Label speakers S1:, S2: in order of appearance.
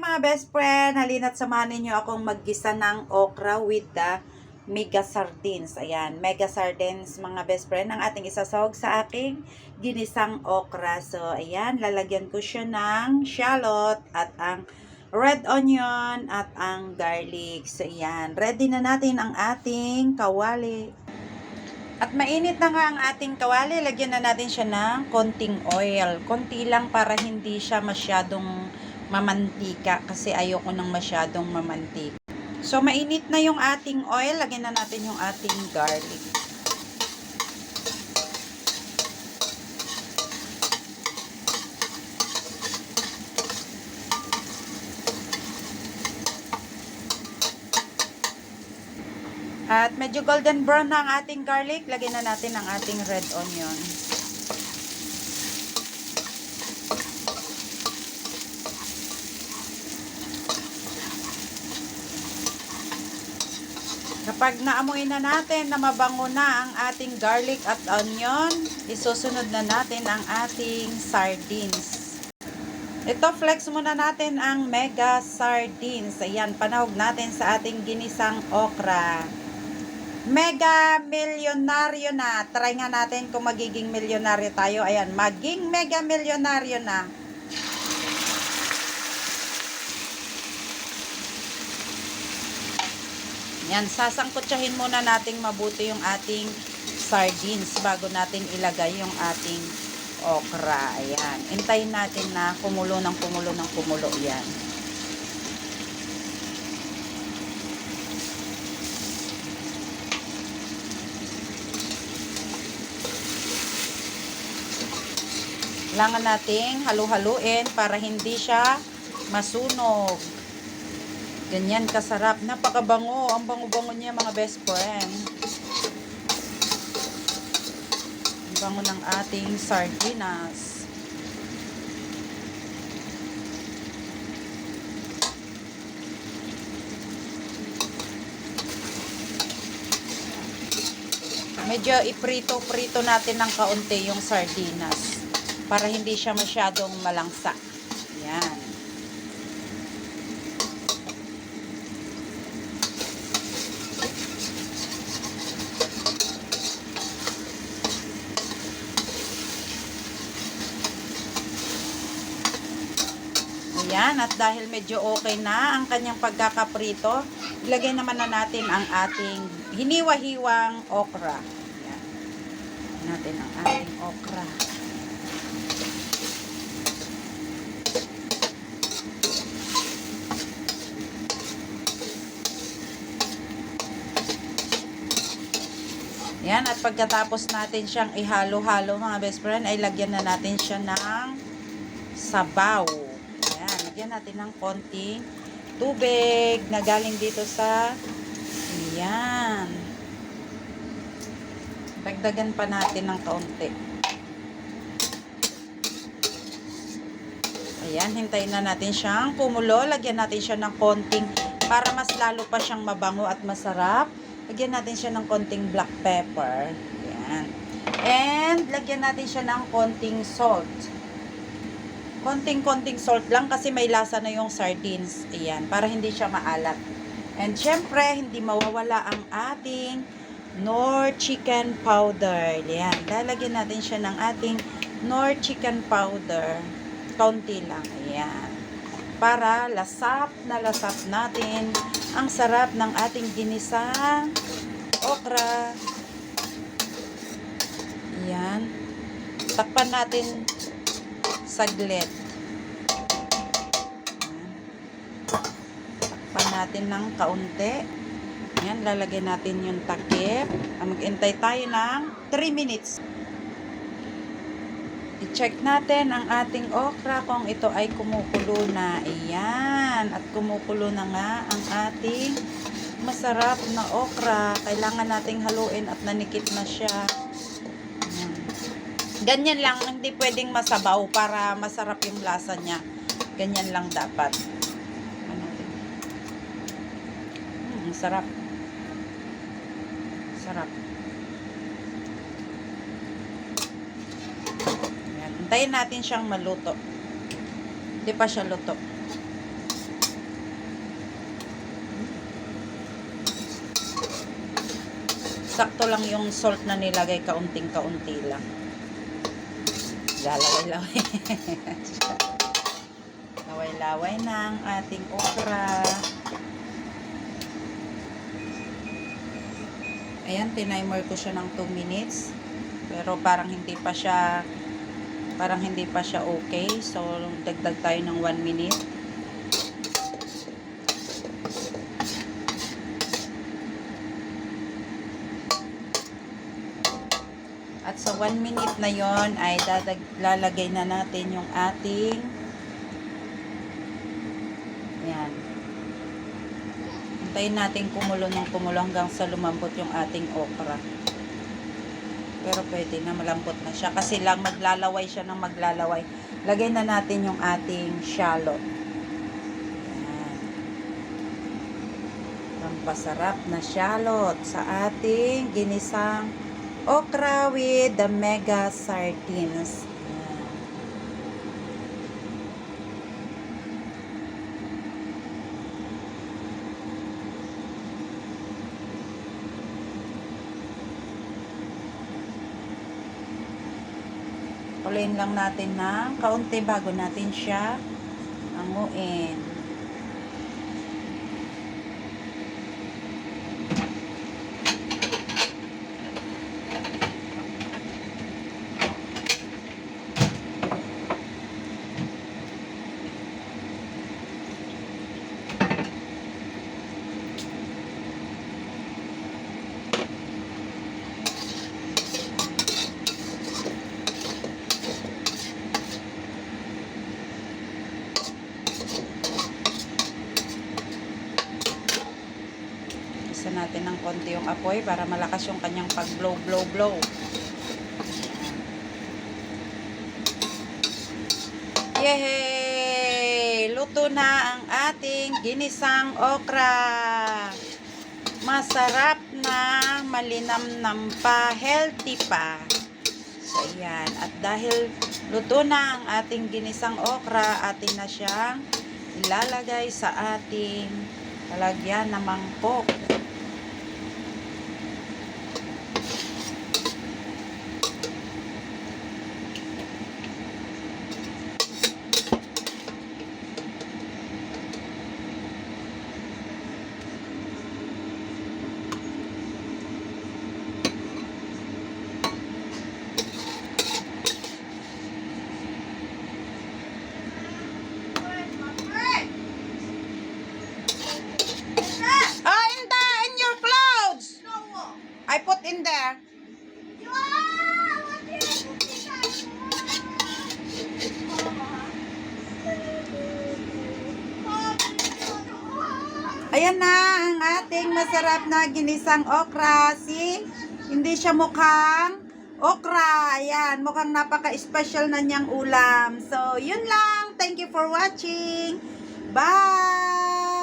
S1: mga best friend, halina't samahan ninyo akong maggisa ng okra with the mega sardines. Ayan, mega sardines mga best friend ang ating isasawag sa aking ginisang okra. So, ayan, lalagyan ko siya ng shallot at ang red onion at ang garlic. So, ayan, ready na natin ang ating kawali. At mainit na nga ang ating kawali, lagyan na natin siya ng konting oil. Konti lang para hindi siya masyadong mamantika kasi ayoko nang masyadong mamantika. So mainit na yung ating oil, lagyan na natin yung ating garlic. At medyo golden brown na ang ating garlic, lagyan na natin ang ating red onion. Kapag naamoy na natin na mabango na ang ating garlic at onion, isusunod na natin ang ating sardines. Ito, flex muna natin ang mega sardines. Ayan, panahog natin sa ating ginisang okra. Mega milyonaryo na. Try nga natin kung magiging milyonaryo tayo. Ayan, maging mega milyonaryo na. Yan, sasangkutsahin muna nating mabuti yung ating sardines bago natin ilagay yung ating okra. Ayan, hintayin natin na kumulo ng kumulo ng kumulo yan. Kailangan nating halu-haluin para hindi siya masunog. Ganyan kasarap. Napakabango. Ang bango-bango niya mga best friend. Ang bango ng ating sardinas. Medyo iprito-prito natin ng kaunti yung sardinas para hindi siya masyadong malangsa. Yan. Ayan, at dahil medyo okay na ang kanyang pagkakaprito, ilagay naman na natin ang ating hiniwa-hiwang okra. Ayan. Natin ang ating okra. Ayan, at pagkatapos natin siyang ihalo-halo mga best friend, ay lagyan na natin siya ng sabaw. Lagyan natin ng konting tubig na galing dito sa ayan. Dagdagan pa natin ng kaunti. Ayan, hintayin na natin siyang kumulo. Lagyan natin siya ng konting, para mas lalo pa siyang mabango at masarap, lagyan natin siya ng konting black pepper. Ayan. And lagyan natin siya ng konting salt. Konting-konting salt lang kasi may lasa na yung sardines. Ayan, para hindi siya maalat. And syempre, hindi mawawala ang ating Knorr chicken powder. Ayan, lalagyan natin siya ng ating Knorr chicken powder. Kaunti lang. Ayan. Para lasap na lasap natin ang sarap ng ating ginisang okra. Ayan. Takpan natin saglit. Takpan natin ng kaunti. Ayan, lalagyan natin yung takip. Mag-intay tayo ng 3 minutes. I-check natin ang ating okra kung ito ay kumukulo na. Ayan. At kumukulo na nga ang ating masarap na okra. Kailangan nating haluin at nanikit na siya. Ganyan lang, hindi pwedeng masabaw para masarap yung lasa niya. Ganyan lang dapat. Sarap. Sarap. Ayan. Hintayin natin siyang maluto. Hindi pa siya luto. Sakto lang yung salt na nilagay, kaunting-kaunti lang. Lalaway-laway. Laway-laway ng ating okra. Ayan, tinimer ko siya ng 2 minutes. Pero parang hindi pa siya okay. So, dagdag tayo ng 1 minute. At sa 1 minute na yon ay lalagay na natin yung ating ayan. Hintayin natin kumulo ng kumulo hanggang sa lumambot yung ating okra. Pero pwede na, malambot na siya. Kasi lang maglalaway siya ng maglalaway. Lagay na natin yung ating shallot. Ayan. Ang pasarap na shallot sa ating ginisang okra with the mega sardines. Ayan. Kulayin lang natin ng kaunti bago natin siya anguin. Isa natin ng konti yung apoy para malakas yung kanyang pag-blow, blow, blow. Yehey! Luto na ang ating ginisang okra. Masarap na, malinamnam pa, healthy pa. So, ayan. At dahil luto na ang ating ginisang okra, atin na siyang ilalagay sa ating lalagyan ng mangkok. I put in there. Ayan na ang ating masarap na ginisang okra. See? Hindi siya mukhang okra. Ayan, mukhang napaka-special na niyang ulam. So, yun lang. Thank you for watching. Bye!